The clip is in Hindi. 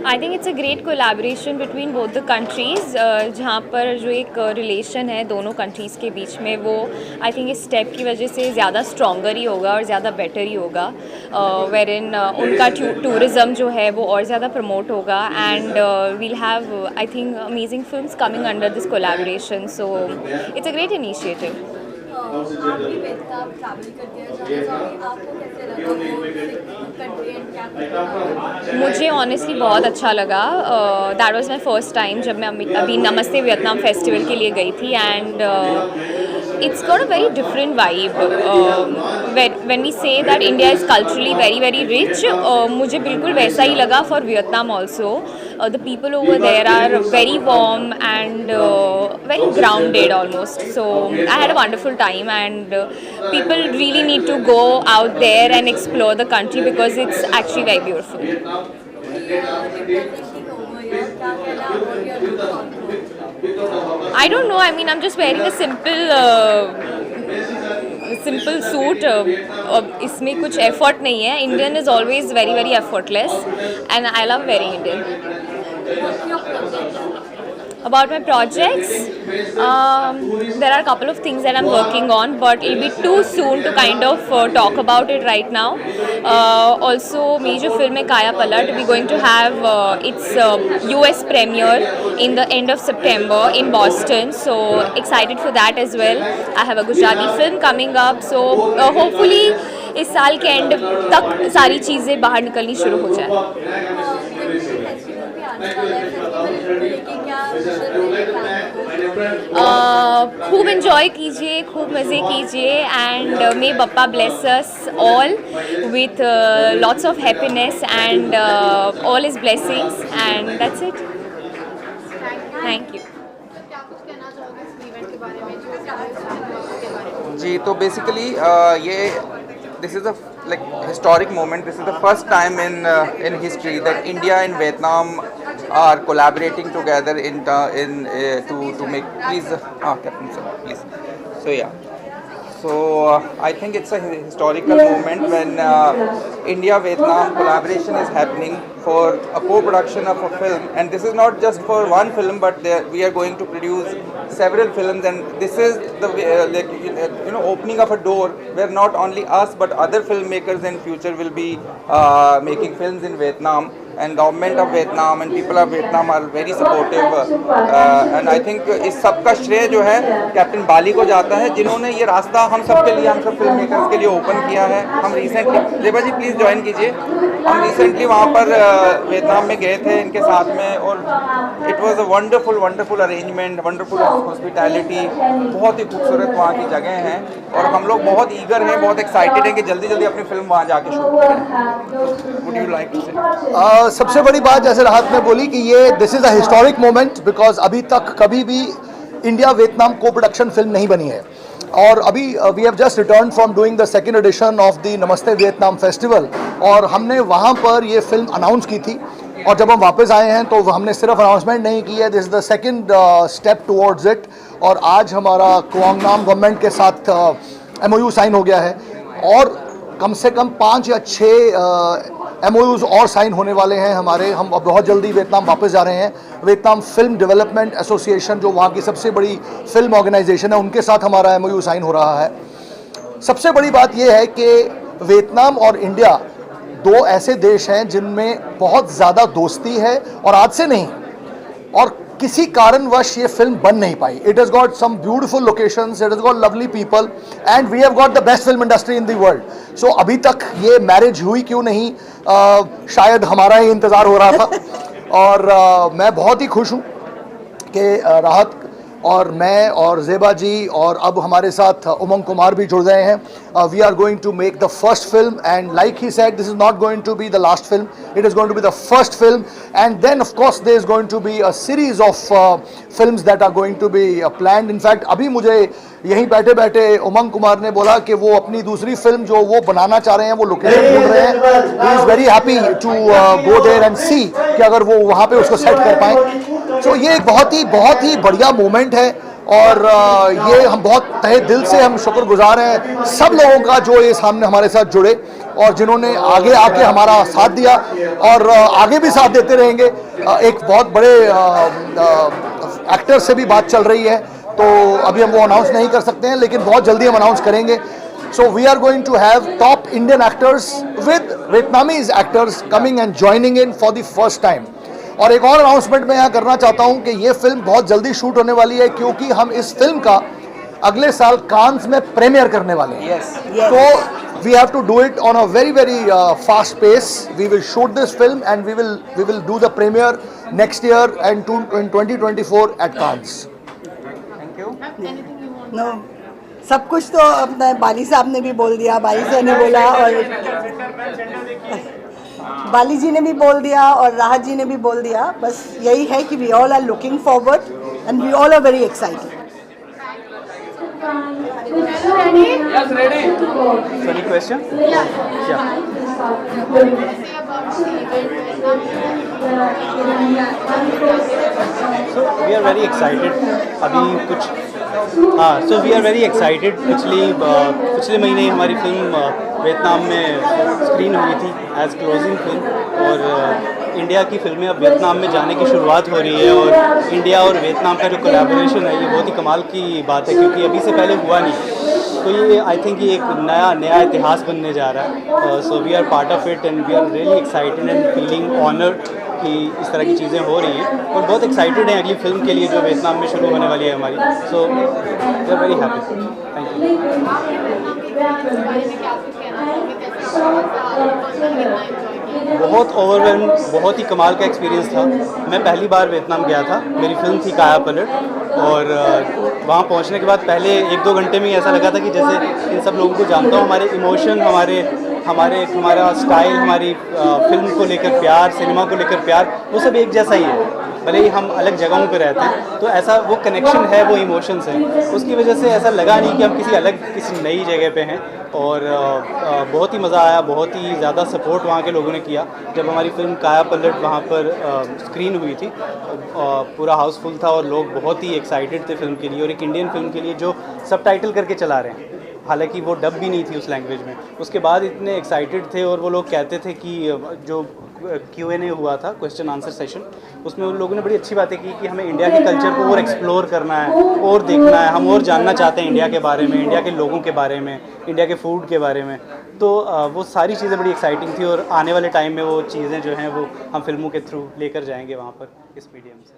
I think it's a great collaboration between both the countries, जहाँ पर जो एक रिलेशन है दोनों कंट्रीज़ के बीच में, वो आई थिंक इस स्टेप की वजह से ज़्यादा स्ट्रॉन्गर ही होगा और ज़्यादा बेटर ही होगा, वेर इन उनका टूरिज़म जो है वो और ज़्यादा प्रमोट होगा, and will have I think amazing films coming under this collaboration, so it's a great initiative. आप भी वियतनाम ट्रैवल करके जाना चाहोगे, आपको कैसे लगा वो कंट्री एंड क्या कुछ मुझे ऑनेस्टली बहुत अच्छा लगा। That was my first time जब मैं अभी नमस्ते वियतनाम फेस्टिवल के लिए गई थी, and it's got a very different vibe. When we say that India is culturally very very rich, मुझे बिल्कुल वैसा ही लगा for Vietnam also. The people over there are very warm and very grounded almost. So I had a wonderful time, and people really need to go out there and explore the country because it's actually very beautiful. Representing over here, क्या कहना about your look also? I don't know. I mean, I'm just wearing a simple suit. इसमें कुछ effort नहीं है. Indian is always very very effortless, and I love wearing Indian. What's your project? About my projects, there are a couple of things that I'm working on, but it'll be too soon to kind of talk about it right now. Also, मेरी जो फिल्म है काया पलट, we're going to have its US premiere in the end of September in Boston, so excited for that as well. I have a Gujarati film coming up, so hopefully इस साल के एंड तक सारी चीज़ें बाहर निकलनी शुरू हो जाए। फेस्टिवल भी आने वाला है, फेस्टिवल को लेके क्या खूब इन्जॉय कीजिए, खूब मज़े कीजिए, and may Bappa bless us all with lots of happiness and all is blessings, and that's it. Thank you. क्या कुछ कहना चाहोगे इस इवेंट के बारे में, जो के बारे में? जी, तो बेसिकली ये this is a like historic moment. This is the first time in history that India and Vietnam are collaborating together to make. Please, Captain sir, please. So yeah. So I think it's a historical moment when India-Vietnam collaboration is happening for a co-production of a film, and this is not just for one film, but we are going to produce several films, and this is the opening of a door where not only us but other filmmakers in future will be making films in Vietnam, and government of Vietnam and people of Vietnam are very supportive, and I think इस सब का श्रेय जो है कैप्टन बाली को जाता है, जिन्होंने ये रास्ता हम सब के लिए, हम सब फिल्म मेकर्स के लिए ओपन किया है। हम रिसेंटली, देवा जी प्लीज़ ज्वाइन कीजिए, हम रिसेंटली वहाँ पर वियतनाम में गए थे इनके साथ में, और it was a wonderful arrangement, wonderful hospitality, बहुत ही खूबसूरत वहाँ की जगह हैं, और हम लोग बहुत ईगर हैं, बहुत एक्साइटेड हैं कि जल्दी जल्दी अपनी फिल्म वहाँ जाके शूट करें। वुड यू लाइक टू से? सबसे बड़ी बात, जैसे राहत ने बोली कि ये this is a historic moment, because अभी तक कभी भी इंडिया वियतनाम को प्रोडक्शन फिल्म नहीं बनी है, और अभी we have just return from doing the second edition of the Namaste Vietnam festival, और हमने वहाँ पर ये फिल्म अनाउंस की थी, और जब हम वापस आए हैं तो हमने सिर्फ अनाउंसमेंट नहीं की है, this is the second step towards it, और आज हमारा क्वांगनाम गवर्नमेंट के साथ MOU साइन हो गया है, और कम से कम 5 या 6 MOUs और साइन होने वाले हैं हमारे। हम अब बहुत जल्दी वियतनाम वापस जा रहे हैं। वियतनाम फिल्म डेवलपमेंट एसोसिएशन, जो वहाँ की सबसे बड़ी फिल्म ऑर्गेनाइजेशन है, उनके साथ हमारा MOU साइन हो रहा है। सबसे बड़ी बात यह है कि वियतनाम और इंडिया दो ऐसे देश हैं जिनमें बहुत ज़्यादा दोस्ती है, और आज से नहीं, और किसी कारणवश ये फिल्म बन नहीं पाई। It has got some beautiful locations, it has got lovely people, and we have got the best film industry in the world. So अभी तक ये मैरिज हुई क्यों नहीं, शायद हमारा ही इंतज़ार हो रहा था, और मैं बहुत ही खुश हूँ कि राहत और मैं और ज़ेबा जी, और अब हमारे साथ उमंग कुमार भी जुड़ गए हैं। We are going to make the first film, and like he said, this is not going to be the last film, it is going to be the first film, and then of course there is going to be a series of films that are going to be planned. In fact अभी मुझे यहीं बैठे बैठे उमंग कुमार ने बोला कि वो अपनी दूसरी फिल्म जो वो बनाना चाह रहे हैं, वो लोकेशन ढूंढ रहे हैं। He is very happy to go there and see कि अगर वो वहाँ पे उसको सेट कर पाएँ। सो ये एक बहुत ही बढ़िया मोमेंट है, और ये हम बहुत तहे दिल से हम शुक्रगुजार हैं सब लोगों का जो ये सामने हमारे साथ जुड़े, और जिन्होंने आगे आके हमारा साथ दिया और आगे भी साथ देते रहेंगे। एक बहुत बड़े एक्टर से भी बात चल रही है, तो अभी हम वो अनाउंस नहीं कर सकते हैं, लेकिन बहुत जल्दी हम अनाउंस करेंगे। So we are going to have top Indian actors with Vietnamese actors coming and joining in for the first time. और एक और अनाउंसमेंट मैं यहाँ करना चाहता हूँ कि ये फिल्म बहुत जल्दी शूट होने वाली है, क्योंकि हम इस फिल्म का अगले साल कांस में प्रीमियर करने वाले हैं। तो we have to do it on a very fast pace. We will shoot this film and we will do the premiere next year and in 2024 at Cannes. Thank you. No सब कुछ तो अपना बाली साहब ने भी बोल दिया, बाली साहब ने बोला और बाली जी ने भी बोल दिया और राहत जी ने भी बोल दिया। बस यही है कि we all are looking forward and we all are very excited. Yes, ready. So any question? Yeah. So we are very excited. अभी कुछ so we are very excited. पिछले महीने हमारी फिल्म वियतनाम में स्क्रीन हुई थी एज क्लोजिंग फिल्म, और इंडिया की फिल्में अब वियतनाम में जाने की शुरुआत हो रही है, और इंडिया और वियतनाम का जो कोलैबोरेशन है ये बहुत ही कमाल की बात है, क्योंकि अभी से पहले हुआ नहीं। तो ये आई थिंक ये एक नया इतिहास बनने जा रहा है। So we are part of it and we are really excited and feeling honoured कि इस तरह की चीज़ें हो रही हैं, और बहुत एक्साइटेड हैं अगली फिल्म के लिए जो वियतनाम में शुरू होने वाली है हमारी। So we are very happy. Thank you. बहुत ओवरवेलम, बहुत ही कमाल का एक्सपीरियंस था। मैं पहली बार वियतनाम गया था, मेरी फिल्म थी काया पलट, और वहाँ पहुँचने के बाद पहले 1-2 घंटे में ही ऐसा लगा था कि जैसे इन सब लोगों को जानता हूँ। हमारे इमोशन, हमारा स्टाइल, हमारी फिल्म को लेकर प्यार, सिनेमा को लेकर प्यार, वो सब एक जैसा ही है, भले ही हम अलग जगहों पे रहते हैं। तो ऐसा वो कनेक्शन है, वो इमोशंस हैं, उसकी वजह से ऐसा लगा नहीं कि हम किसी नई जगह पे हैं। और बहुत ही मज़ा आया, बहुत ही ज़्यादा सपोर्ट वहाँ के लोगों ने किया। जब हमारी फिल्म काया पलट वहाँ पर स्क्रीन हुई थी, पूरा हाउसफुल था और लोग बहुत ही एक्साइटेड थे फिल्म के लिए, और एक इंडियन फिल्म के लिए जो सबटाइटल करके चला रहे हैं, हालांकि वो डब भी नहीं थी उस लैंग्वेज में। उसके बाद इतने एक्साइटेड थे, और वो लोग कहते थे कि जो Q&A हुआ था, क्वेश्चन आंसर सेशन, उसमें उन लोगों ने बड़ी अच्छी बातें की कि हमें इंडिया के कल्चर को और एक्सप्लोर करना है और देखना है, हम और जानना चाहते हैं इंडिया के बारे में, इंडिया के लोगों के बारे में, इंडिया के फूड के बारे में। तो वो सारी चीज़ें बड़ी एक्साइटिंग थी, और आने वाले टाइम में वो चीज़ें जो हैं वो हम फिल्मों के थ्रू लेकर जाएंगे वहाँ पर इस मीडियम से।